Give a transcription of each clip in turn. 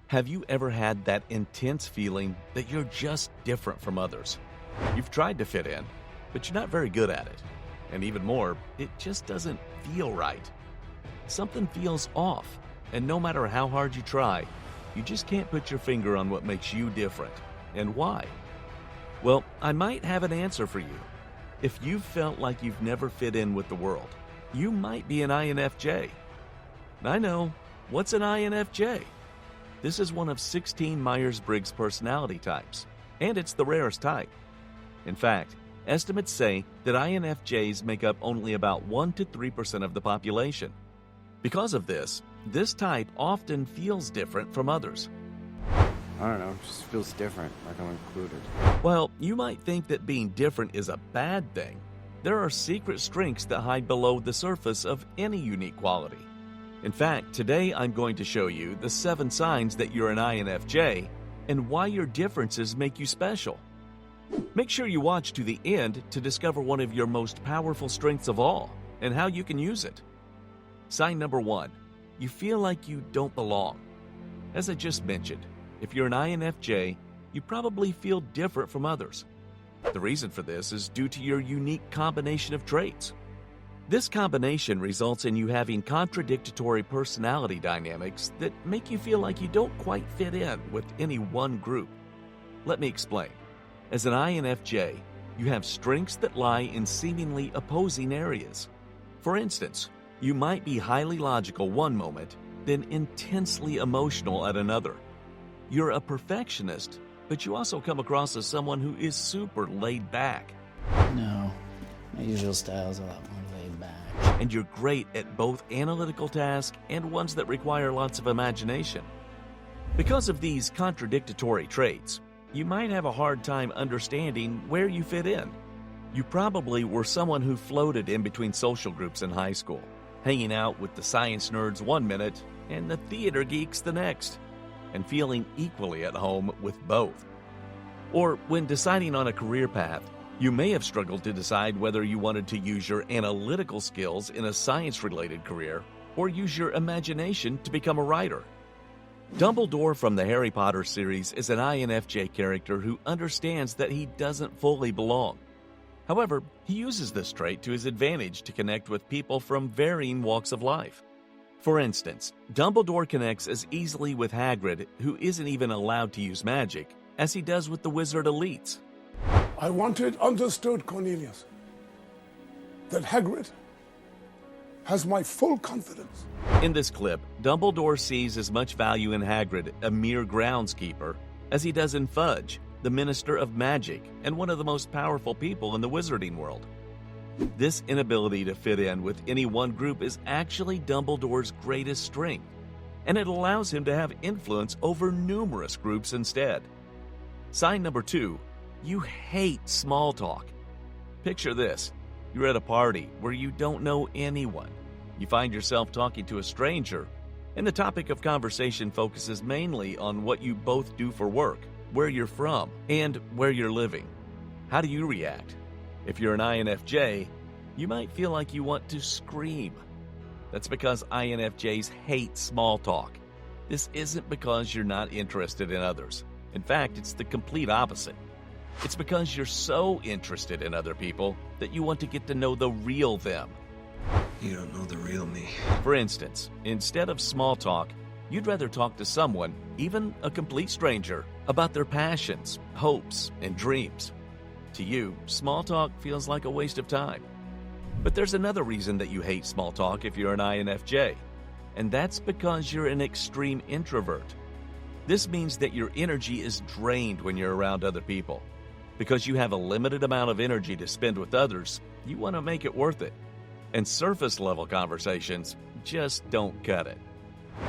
Have you ever had that intense feeling that you're just different from others? You've tried to fit in, but you're not very good at it. And even more, it just doesn't feel right. Something feels off, and no matter how hard you try, you just can't put your finger on what makes you different and why. Well, I might have an answer for you. If you've felt like you've never fit in with the world, you might be an INFJ. I know, what's an INFJ? This is one of 16 Myers-Briggs personality types, and it's the rarest type. In fact, estimates say that INFJs make up only about 1 to 3% of the population. Because of this type often feels different from others. I don't know, it just feels different, like I'm included. While you might think that being different is a bad thing, there are secret strengths that hide below the surface of any unique quality. In fact, today I'm going to show you the 7 signs that you're an INFJ and why your differences make you special. Make sure you watch to the end to discover one of your most powerful strengths of all and how you can use it. Sign number 1. You feel like you don't belong. As I just mentioned, if you're an INFJ, you probably feel different from others. The reason for this is due to your unique combination of traits. This combination results in you having contradictory personality dynamics that make you feel like you don't quite fit in with any one group. Let me explain. As an INFJ, you have strengths that lie in seemingly opposing areas. For instance, you might be highly logical one moment, then intensely emotional at another. You're a perfectionist, but you also come across as someone who is super laid back. No, my usual style is a lot more laid back. And you're great at both analytical tasks and ones that require lots of imagination. Because of these contradictory traits, you might have a hard time understanding where you fit in. You probably were someone who floated in between social groups in high school, hanging out with the science nerds one minute and the theater geeks the next, and feeling equally at home with both. Or when deciding on a career path, you may have struggled to decide whether you wanted to use your analytical skills in a science-related career or use your imagination to become a writer. Dumbledore from the Harry Potter series is an INFJ character who understands that he doesn't fully belong. However, he uses this trait to his advantage to connect with people from varying walks of life. For instance, Dumbledore connects as easily with Hagrid, who isn't even allowed to use magic, as he does with the wizard elites. I want it understood, Cornelius, that Hagrid has my full confidence. In this clip, Dumbledore sees as much value in Hagrid, a mere groundskeeper, as he does in Fudge, the Minister of Magic and one of the most powerful people in the wizarding world. This inability to fit in with any one group is actually Dumbledore's greatest strength, and it allows him to have influence over numerous groups instead. Sign number 2. You hate small talk. Picture this. You're at a party where you don't know anyone. You find yourself talking to a stranger, and the topic of conversation focuses mainly on what you both do for work, where you're from, and where you're living. How do you react? If you're an INFJ, you might feel like you want to scream. That's because INFJs hate small talk. This isn't because you're not interested in others. In fact, it's the complete opposite. It's because you're so interested in other people that you want to get to know the real them. You don't know the real me. For instance, instead of small talk, you'd rather talk to someone, even a complete stranger, about their passions, hopes, and dreams. To you, small talk feels like a waste of time. But there's another reason that you hate small talk if you're an INFJ, and that's because you're an extreme introvert. This means that your energy is drained when you're around other people. Because you have a limited amount of energy to spend with others, you want to make it worth it. And surface-level conversations just don't cut it.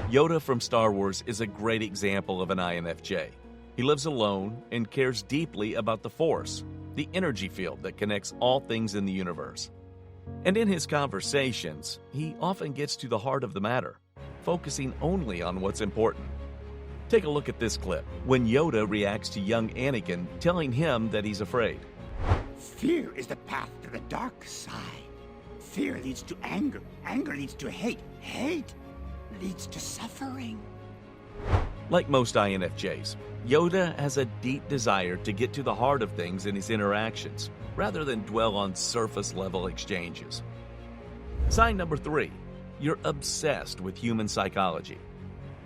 Yoda from Star Wars is a great example of an INFJ. He lives alone and cares deeply about the Force, the energy field that connects all things in the universe. And in his conversations, he often gets to the heart of the matter, focusing only on what's important. Take a look at this clip when Yoda reacts to young Anakin telling him that he's afraid. Fear is the path to the dark side. Fear leads to anger. Anger leads to hate. Hate leads to suffering. Like most INFJs, Yoda has a deep desire to get to the heart of things in his interactions, rather than dwell on surface-level exchanges. Sign number 3. You're obsessed with human psychology.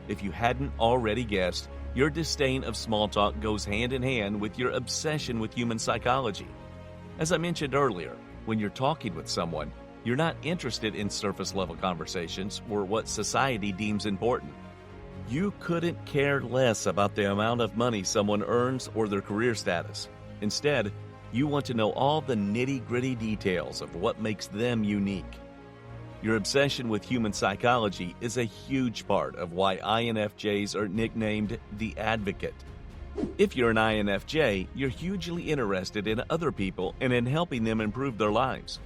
If you hadn't already guessed, your disdain of small talk goes hand in hand with your obsession with human psychology. As I mentioned earlier, when you're talking with someone, you're not interested in surface-level conversations or what society deems important. You couldn't care less about the amount of money someone earns or their career status. Instead, you want to know all the nitty-gritty details of what makes them unique. Your obsession with human psychology is a huge part of why INFJs are nicknamed the Advocate. If you're an INFJ, you're hugely interested in other people and in helping them improve their lives.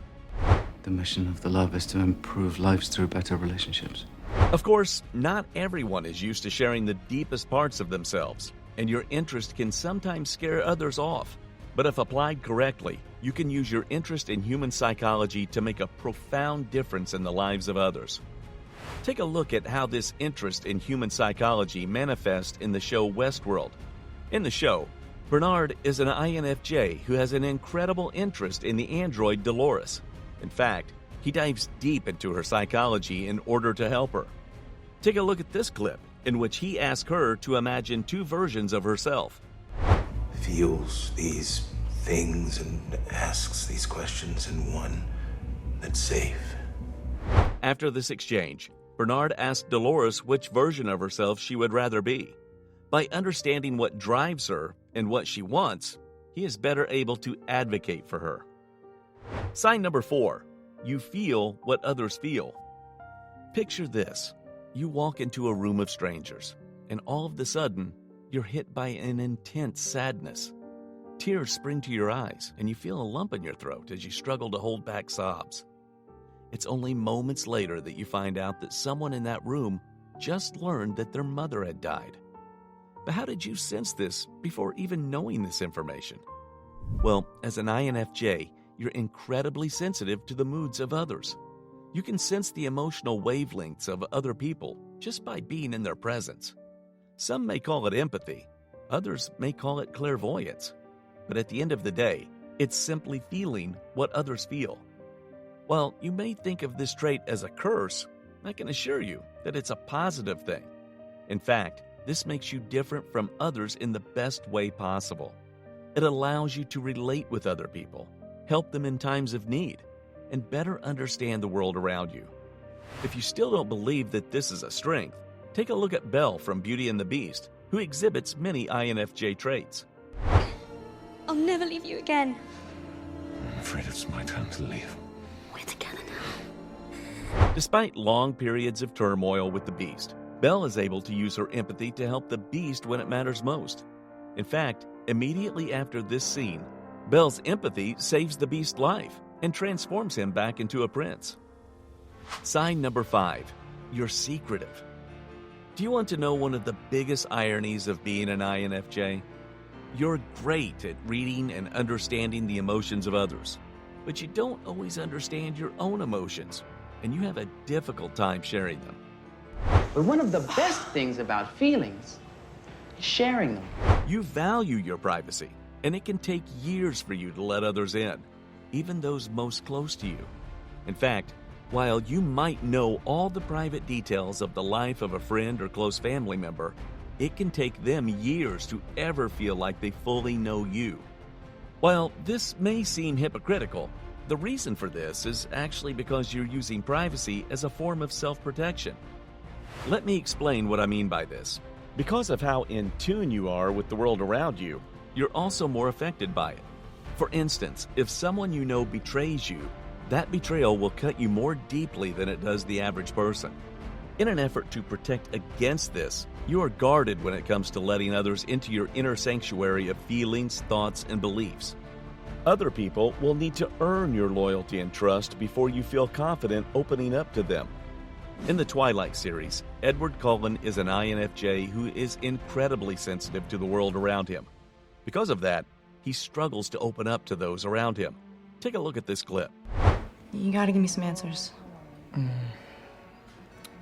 The mission of the love is to improve lives through better relationships. Of course, not everyone is used to sharing the deepest parts of themselves, and your interest can sometimes scare others off. But if applied correctly, you can use your interest in human psychology to make a profound difference in the lives of others. Take a look at how this interest in human psychology manifests in the show Westworld. In the show, Bernard is an INFJ who has an incredible interest in the android Dolores. In fact, he dives deep into her psychology in order to help her. Take a look at this clip, in which he asks her to imagine 2 versions of herself. Feels these things and asks these questions in one that's safe. After this exchange, Bernard asks Dolores which version of herself she would rather be. By understanding what drives her and what she wants, he is better able to advocate for her. Sign number 4. You feel what others feel. Picture this. You walk into a room of strangers, and all of a sudden, you're hit by an intense sadness. Tears spring to your eyes, and you feel a lump in your throat as you struggle to hold back sobs. It's only moments later that you find out that someone in that room just learned that their mother had died. But how did you sense this before even knowing this information? Well, as an INFJ, you're incredibly sensitive to the moods of others. You can sense the emotional wavelengths of other people just by being in their presence. Some may call it empathy, others may call it clairvoyance. But at the end of the day, it's simply feeling what others feel. While you may think of this trait as a curse, I can assure you that it's a positive thing. In fact, this makes you different from others in the best way possible. It allows you to relate with other people, help them in times of need, and better understand the world around you. If you still don't believe that this is a strength, take a look at Belle from Beauty and the Beast, who exhibits many INFJ traits. I'll never leave you again. I'm afraid it's my time to leave. We're together now. Despite long periods of turmoil with the Beast, Belle is able to use her empathy to help the Beast when it matters most. In fact, immediately after this scene, Belle's empathy saves the Beast's life and transforms him back into a prince. Sign number 5. You're secretive. Do you want to know one of the biggest ironies of being an INFJ? You're great at reading and understanding the emotions of others, but you don't always understand your own emotions, and you have a difficult time sharing them. But one of the best things about feelings is sharing them. You value your privacy, and it can take years for you to let others in, even those most close to you. In fact, while you might know all the private details of the life of a friend or close family member, it can take them years to ever feel like they fully know you. While this may seem hypocritical, the reason for this is actually because you're using privacy as a form of self-protection. Let me explain what I mean by this. Because of how in tune you are with the world around you, you're also more affected by it. For instance, if someone you know betrays you, that betrayal will cut you more deeply than it does the average person. In an effort to protect against this, you are guarded when it comes to letting others into your inner sanctuary of feelings, thoughts, and beliefs. Other people will need to earn your loyalty and trust before you feel confident opening up to them. In the Twilight series, 𝘼𝘾𝙏𝙐𝙇𝙇𝙔 is an INFJ who is incredibly sensitive to the world around him. Because of that, he struggles to open up to those around him. Take a look at this clip. You gotta give me some answers.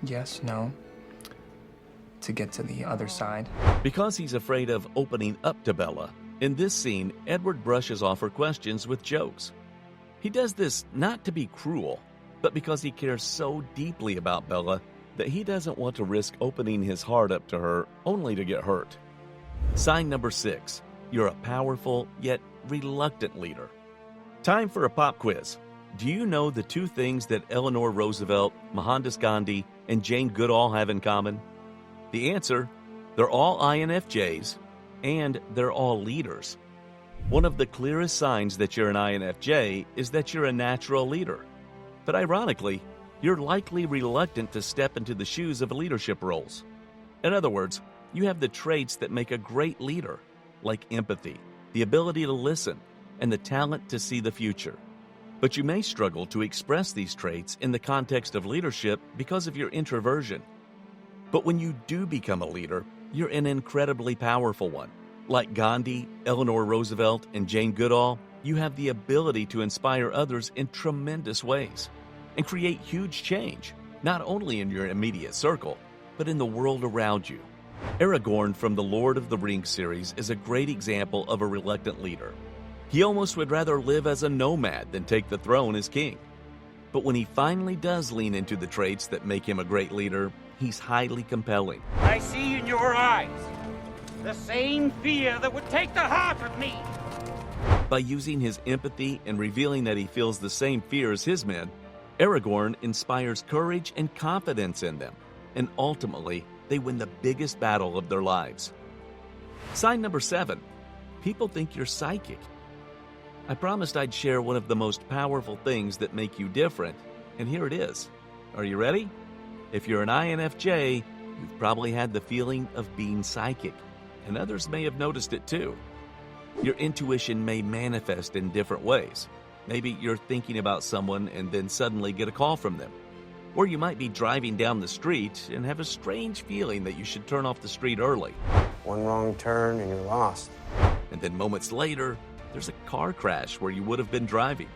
Yes, no. to get to the other side. Because he's afraid of opening up to Bella, in this scene, Edward brushes off her questions with jokes. He does this not to be cruel, but because he cares so deeply about Bella that he doesn't want to risk opening his heart up to her only to get hurt. Sign number 6. You're a powerful yet reluctant leader. Time for a pop quiz. Do you know the 2 things that Eleanor Roosevelt, Mohandas Gandhi, and Jane Goodall have in common? The answer: they're all INFJs, and they're all leaders. One of the clearest signs that you're an INFJ is that you're a natural leader. But ironically, you're likely reluctant to step into the shoes of leadership roles. In other words, you have the traits that make a great leader, like empathy, the ability to listen, and the talent to see the future. But you may struggle to express these traits in the context of leadership because of your introversion. But when you do become a leader, you're an incredibly powerful one. Like Gandhi, Eleanor Roosevelt, and Jane Goodall, you have the ability to inspire others in tremendous ways and create huge change, not only in your immediate circle, but in the world around you. Aragorn from the Lord of the Rings series is a great example of a reluctant leader. He almost would rather live as a nomad than take the throne as king. But when he finally does lean into the traits that make him a great leader, he's highly compelling. I see in your eyes the same fear that would take the heart of me. By using his empathy and revealing that he feels the same fear as his men, Aragorn inspires courage and confidence in them, and ultimately, they win the biggest battle of their lives. Sign number 7. People think you're psychic. I promised I'd share one of the most powerful things that make you different, and here it is. Are you ready? If you're an INFJ, you've probably had the feeling of being psychic, and others may have noticed it too. Your intuition may manifest in different ways. Maybe you're thinking about someone and then suddenly get a call from them. Or you might be driving down the street and have a strange feeling that you should turn off the street early. One wrong turn and you're lost. And then moments later, there's a car crash where you would have been driving.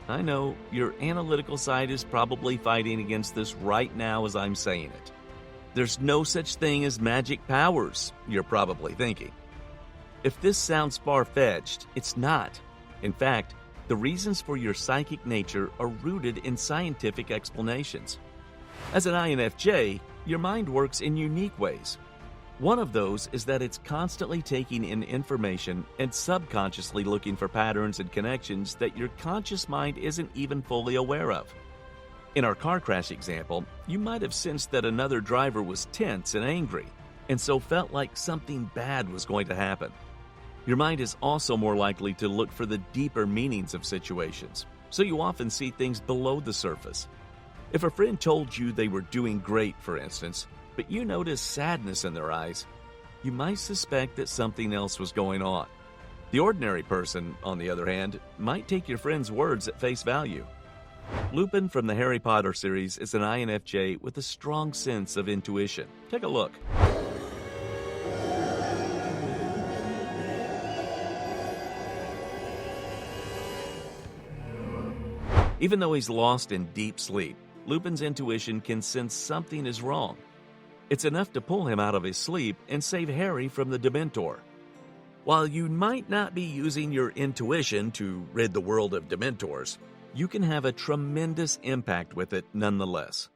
I know your analytical side is probably fighting against this right now as I'm saying it. There's no such thing as magic powers, you're probably thinking. If this sounds far-fetched, it's not. In fact, the reasons for your psychic nature are rooted in scientific explanations. As an INFJ, your mind works in unique ways. One of those is that it's constantly taking in information and subconsciously looking for patterns and connections that your conscious mind isn't even fully aware of. In our car crash example, you might have sensed that another driver was tense and angry, and so felt like something bad was going to happen. Your mind is also more likely to look for the deeper meanings of situations, so you often see things below the surface. If a friend told you they were doing great, for instance, but you noticed sadness in their eyes, you might suspect that something else was going on. The ordinary person, on the other hand, might take your friend's words at face value. Lupin from the Harry Potter series is an INFJ with a strong sense of intuition. Take a look. Even though he's lost in deep sleep, Lupin's intuition can sense something is wrong. It's enough to pull him out of his sleep and save Harry from the Dementor. While you might not be using your intuition to rid the world of Dementors, you can have a tremendous impact with it nonetheless.